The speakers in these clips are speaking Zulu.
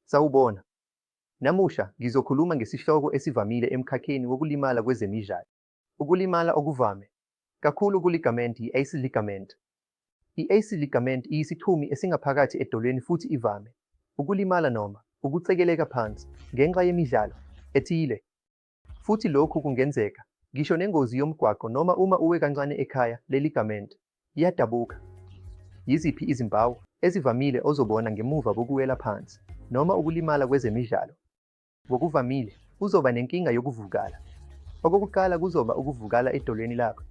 Sawubona. Namusha ngizokhuluma ngesihloko esivamile emkhakheni wokulimala kwezemidlalo. Ukulimala okuvame, kakhulu kuligamenti i-AC ligament. I-AC ligament iyisixhumi esingaphakathi edolweni futhi ivame ukulimala noma ukucekeleka phansi ngenxa yemidlalo ethile. Futhi lokhu kungenzeka ngisho nengozi yomgwaqo noma uma uwe kancane ekhaya le-ligament iyadabuka. Yiziphi izimpawu ezivamile ozobona ngemuva kokuwela phansi noma ukulimala kwezemidlalo? Ngokuvamile, uzoba nenkinga yokuvuvukala. Okokuqala kuzoba ukuvuvukala edolweni lakho.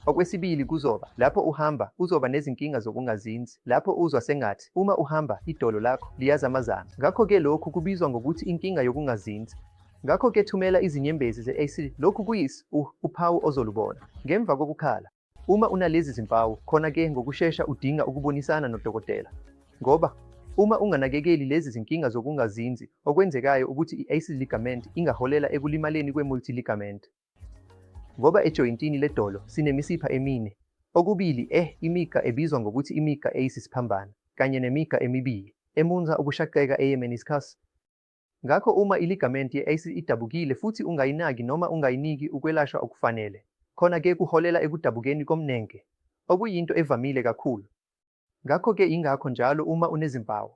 Okwesibili kuzoba lapho uhamba uzoba nezinkinga zokungazinzi lapho uzwa sengathi uma uhamba idolo lakho liyazamazama. Ngakho-ke lokhu kubizwa ngokuthi inkinga yokungazinzi. Ngakho-ke thumela izinyembezi ze-AC. Lokhu uphawu ozolubona ngemva kokukhala. Uma unalezi zimpawu, khona-ke ngokushesha udinga ukubonisana nodokotela. Ngoba uma unganakekeli lezi zinkinga zokungazinzi, okwenzekayo ukuthi i-AC ligament ingaholela ekulimaleni kwe-multiligament. Ngoba ejoyintini ledolo sinemisipha emine, okubili imigqa ebizwa ngokuthi imigqa eyisisiphambano, kanye nemigqa emibili emunza ukushaqeka eye-meniscus. Ngakho uma iligament ye-AC idabukile futhi ungayinaki noma ungayiniki ukwelashwa okufanele, khona-ke kuholela ekudabukeni komnenke, okuyinto evamile kakhulu. Ngakho-ke ingakho njalo uma unezimpawu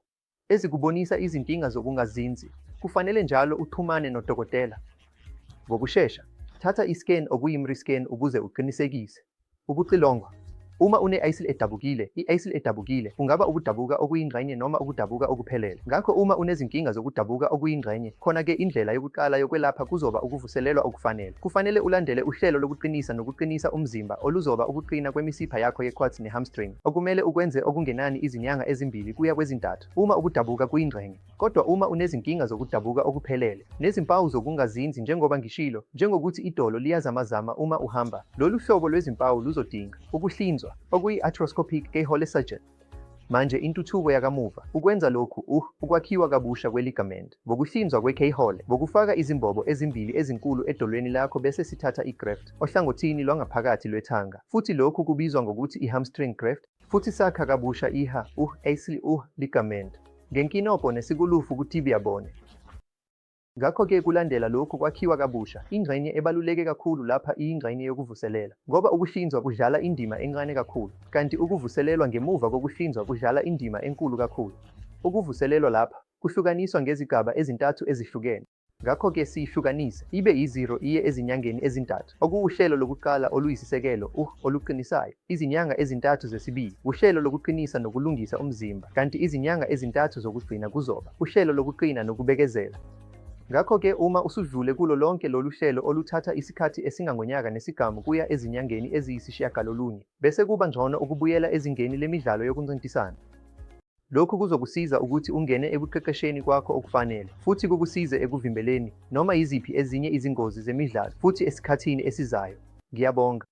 ezikubonisa izinkinga zokungazinzi, kufanele njalo uxhumane nodokotela ngokushesha. Thatha i-scan okuyi-MRI scan ukuze uqinisekise ukuxilongwa. Uma une-AC edabukile, i-AC edabukile kungaba ukudabuka okuyingxenye noma ukudabuka okuphelele. Ngakho uma unezinkinga zokudabuka okuyingxenye, khona-ke indlela yokuqala yokwelapha kuzoba ukuvuselelwa okufanele. Kufanele ulandele uhlelo lokuqinisa nokuqinisa umzimba oluzoba ukuqina kwemisipha yakho ye-quads ne-hamstring. Okumele ukwenze okungenani izinyanga ezimbili kuya kwezintathu uma ukudabuka kuyingxenye. Kodwa uma unezinkinga zokudabuka okuphelele, nezimpawu zokungazinzi njengoba ngishilo, njengokuthi idolo liyazamazama uma uhamba, lolu hlobo lwezimpawu luzodinga ukuhlinzwa okuyi-arthroscopic keyhole surgery. Manje intuthuko yakamuva ukwenza lokhu ukwakhiwa kabusha kwe-ligament ngokuhlinzwa kwe-keyhole, ngokufaka izimbobo ezimbili ezinkulu edolweni lakho bese sithatha i-graft ohlangothini lwangaphakathi lwethanga, futhi lokhu kubizwa ngokuthi i-hamstring graft, futhi sakha kabusha AC ligament ngenkinobho nesikulufu ku-tibia bone. Ngakho-ke kulandela lokhu kwakhiwa kabusha, ingxenye ebaluleke kakhulu lapha iyingxenye yokuvuselela, ngoba ukuhlinzwa kudlala indima encane kakhulu, kanti ukuvuselelwa ngemuva kokuhlinzwa kudlala indima enkulu kakhulu. Ukuvuselelwa lapha kuhlukaniswa ngezigaba ezintathu ezihlukene. Ngakho-ke siyihlukanise ibe yi-0 iye ezinyangeni ezintathu, okuwuhlelo lokuqala oluyisisekelo oluqinisayo, izinyanga ezintathu zesibili, uhlelo lokuqinisa nokulungisa umzimba, kanti izinyanga ezintathu zokugcina kuzoba uhlelo lokuqina nokubekezela. Ngakho-ke uma usudlule kulo lonke lolu hlelo oluthatha isikhathi esingangonyaka nesigamu kuya ezinyangeni eziyisishiyagalolunye, bese kuba ngcono ukubuyela ezingeni lemidlalo yokuncintisana. Lokhu kuzokusiza ukuthi ungene ekuqeqesheni kwakho okufanele, futhi kukusize ekuvimbeleni noma yiziphi ezinye izingozi zemidlalo futhi esikhathini esizayo. Ngiyabonga.